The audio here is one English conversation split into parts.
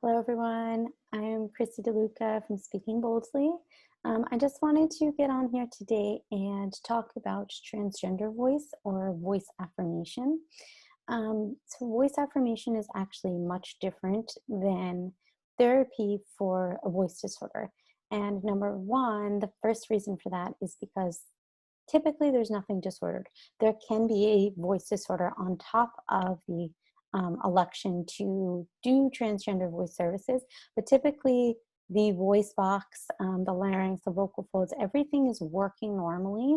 Hello, everyone. I'm Christy DeLuca from Speaking Boldly. I just wanted to get on here today and talk about transgender voice or voice affirmation. So, voice affirmation is actually much different than therapy for a voice disorder. And number one, the first reason for that is because typically there's nothing disordered. There can be a voice disorder on top of the election to do transgender voice services, but typically the voice box, the larynx, the vocal folds, everything is working normally.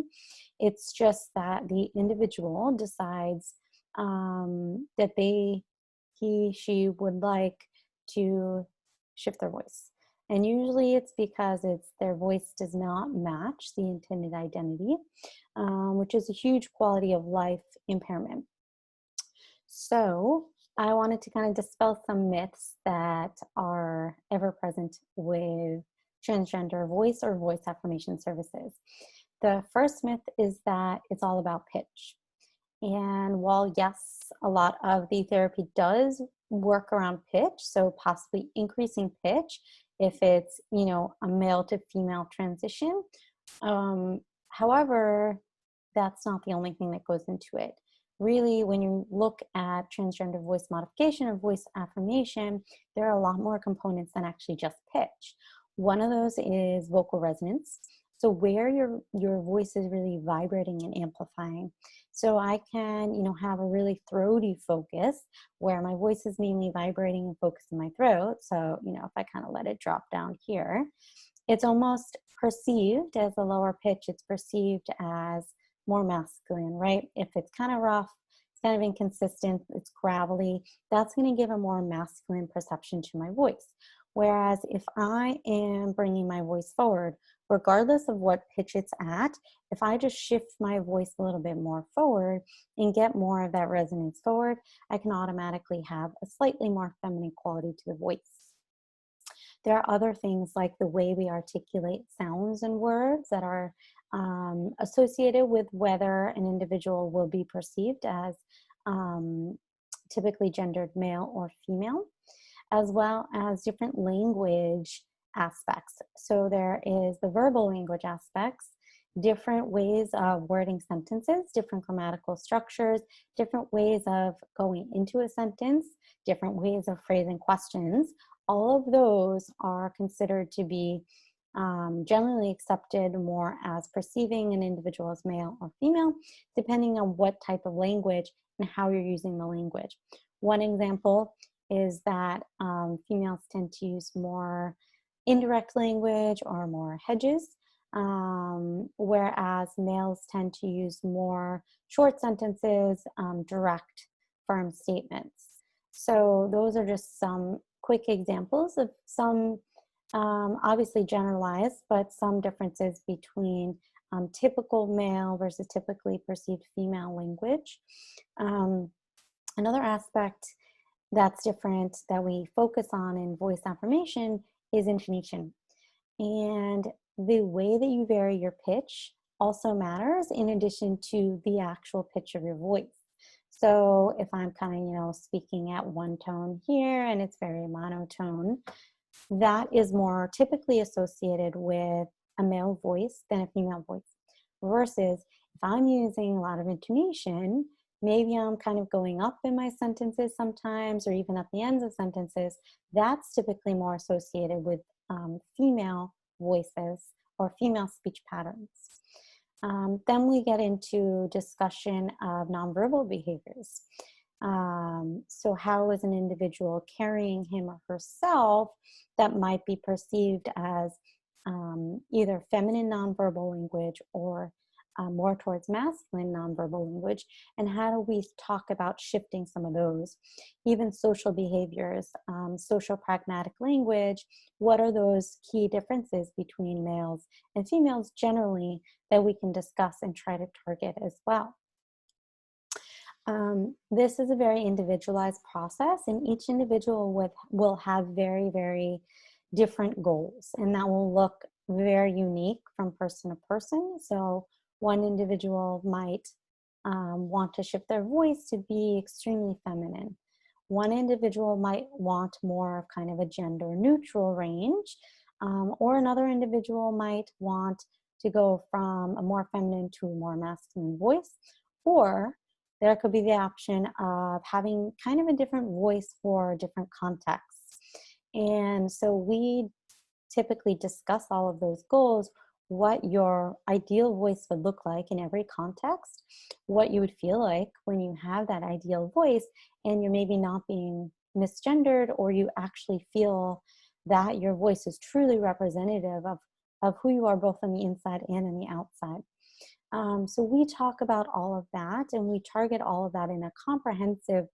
It's just that the individual decides that she would like to shift their voice. And usually it's because their voice does not match the intended identity, which is a huge quality of life impairment. So I wanted to kind of dispel some myths that are ever present with transgender voice or voice affirmation services. The first myth is that it's all about pitch. And while, yes, a lot of the therapy does work around pitch, so possibly increasing pitch if it's, a male to female transition. However, that's not the only thing that goes into it. Really, when you look at transgender voice modification or voice affirmation, there are a lot more components than actually just pitch. One of those is vocal resonance. So where your voice is really vibrating and amplifying. So I can, have a really throaty focus where my voice is mainly vibrating and focused in my throat. So, if I kind of let it drop down here, it's almost perceived as a lower pitch. It's perceived as more masculine, right? If it's kind of rough, it's kind of inconsistent, it's gravelly, that's going to give a more masculine perception to my voice. Whereas if I am bringing my voice forward, regardless of what pitch it's at, if I just shift my voice a little bit more forward and get more of that resonance forward, I can automatically have a slightly more feminine quality to the voice. There are other things like the way we articulate sounds and words that are associated with whether an individual will be perceived as typically gendered male or female, as well as different language aspects. So there is the verbal language aspects, different ways of wording sentences, different grammatical structures, different ways of going into a sentence, different ways of phrasing questions. All of those are considered to be generally accepted more as perceiving an individual as male or female, depending on what type of language and how you're using the language. One example is that females tend to use more indirect language or more hedges, whereas males tend to use more short sentences, direct, firm statements. So those are just some quick examples of some obviously generalized, but some differences between typical male versus typically perceived female language. Another aspect that's different that we focus on in voice affirmation is intonation. And the way that you vary your pitch also matters in addition to the actual pitch of your voice. So if I'm kind of, speaking at one tone here and it's very monotone, that is more typically associated with a male voice than a female voice. Versus if I'm using a lot of intonation, maybe I'm kind of going up in my sentences sometimes, or even at the ends of sentences, that's typically more associated with female voices or female speech patterns. Then we get into discussion of nonverbal behaviors. So how is an individual carrying him or herself that might be perceived as either feminine nonverbal language or more towards masculine nonverbal language, and how do we talk about shifting some of those? Even social behaviors, social pragmatic language, what are those key differences between males and females generally that we can discuss and try to target as well? This is a very individualized process, and each individual will have very, very different goals, and that will look very unique from person to person. So one individual might want to shift their voice to be extremely feminine, one individual might want more of kind of a gender neutral range, or another individual might want to go from a more feminine to a more masculine voice, or there could be the option of having kind of a different voice for different contexts. And so we typically discuss all of those goals, what your ideal voice would look like in every context, what you would feel like when you have that ideal voice and you're maybe not being misgendered, or you actually feel that your voice is truly representative of who you are both on the inside and on the outside. So we talk about all of that, and we target all of that in a comprehensive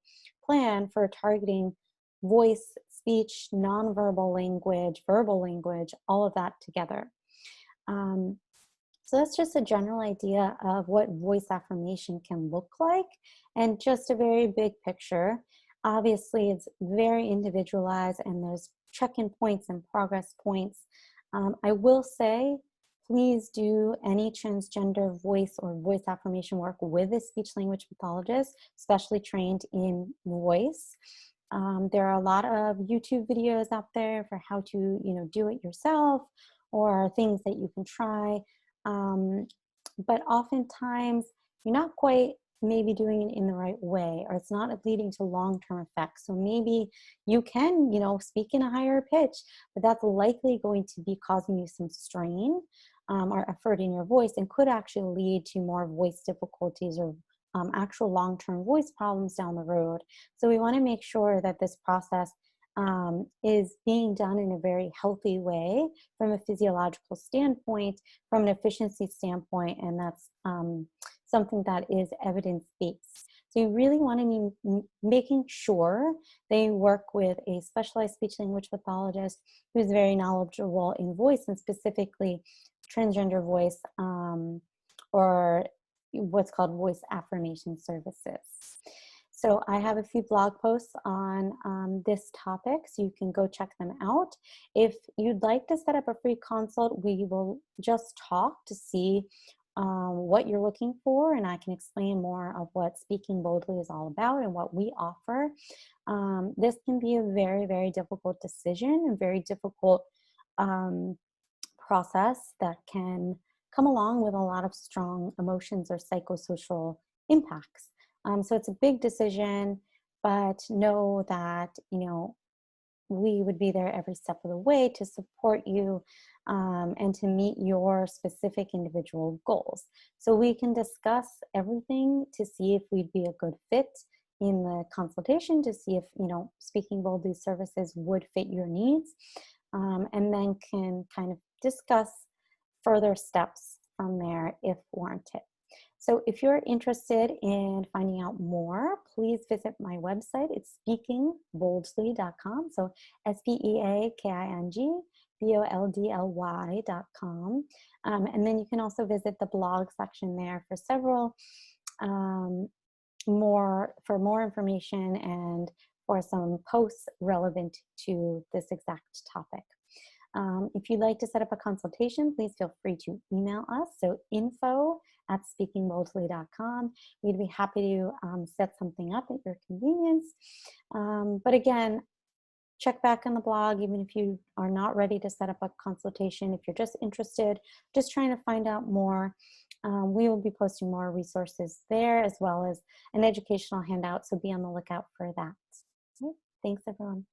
plan for targeting voice, speech, nonverbal language, verbal language, all of that together. Um, so that's just a general idea of what voice affirmation can look like, and just a very big picture. Obviously, it's very individualized, and there's check-in points and progress points. I will say, please do any transgender voice or voice affirmation work with a speech language pathologist, especially trained in voice. There are a lot of YouTube videos out there for how to, do it yourself, or things that you can try. But oftentimes you're not quite maybe doing it in the right way, or it's not leading to long-term effects. So maybe you can, speak in a higher pitch, but that's likely going to be causing you some strain or effort in your voice, and could actually lead to more voice difficulties or actual long-term voice problems down the road. So we want to make sure that this process is being done in a very healthy way from a physiological standpoint, from an efficiency standpoint, and that's something that is evidence-based. So you really want to be making sure they work with a specialized speech language pathologist who's very knowledgeable in voice, and specifically transgender voice, or what's called voice affirmation services. So I have a few blog posts on this topic, so you can go check them out. If you'd like to set up a free consult, we will just talk to see what you're looking for, and I can explain more of what Speaking Boldly is all about and what we offer. This can be a very, very difficult decision, and very difficult process that can come along with a lot of strong emotions or psychosocial impacts. So it's a big decision, but know that, we would be there every step of the way to support you and to meet your specific individual goals. So we can discuss everything to see if we'd be a good fit in the consultation, to see if, Speaking Boldly services would fit your needs, and then can kind of discuss further steps from there if warranted. So if you're interested in finding out more, please visit my website. It's speakingboldly.com. So SPEAKINGBOLDLY.com. And then you can also visit the blog section there for several more information and for some posts relevant to this exact topic. If you'd like to set up a consultation, please feel free to email us. So info@speakingboldly.com. We'd be happy to set something up at your convenience. But again, check back on the blog, even if you are not ready to set up a consultation. If you're just interested, just trying to find out more, we will be posting more resources there, as well as an educational handout. So be on the lookout for that. Okay, thanks, everyone.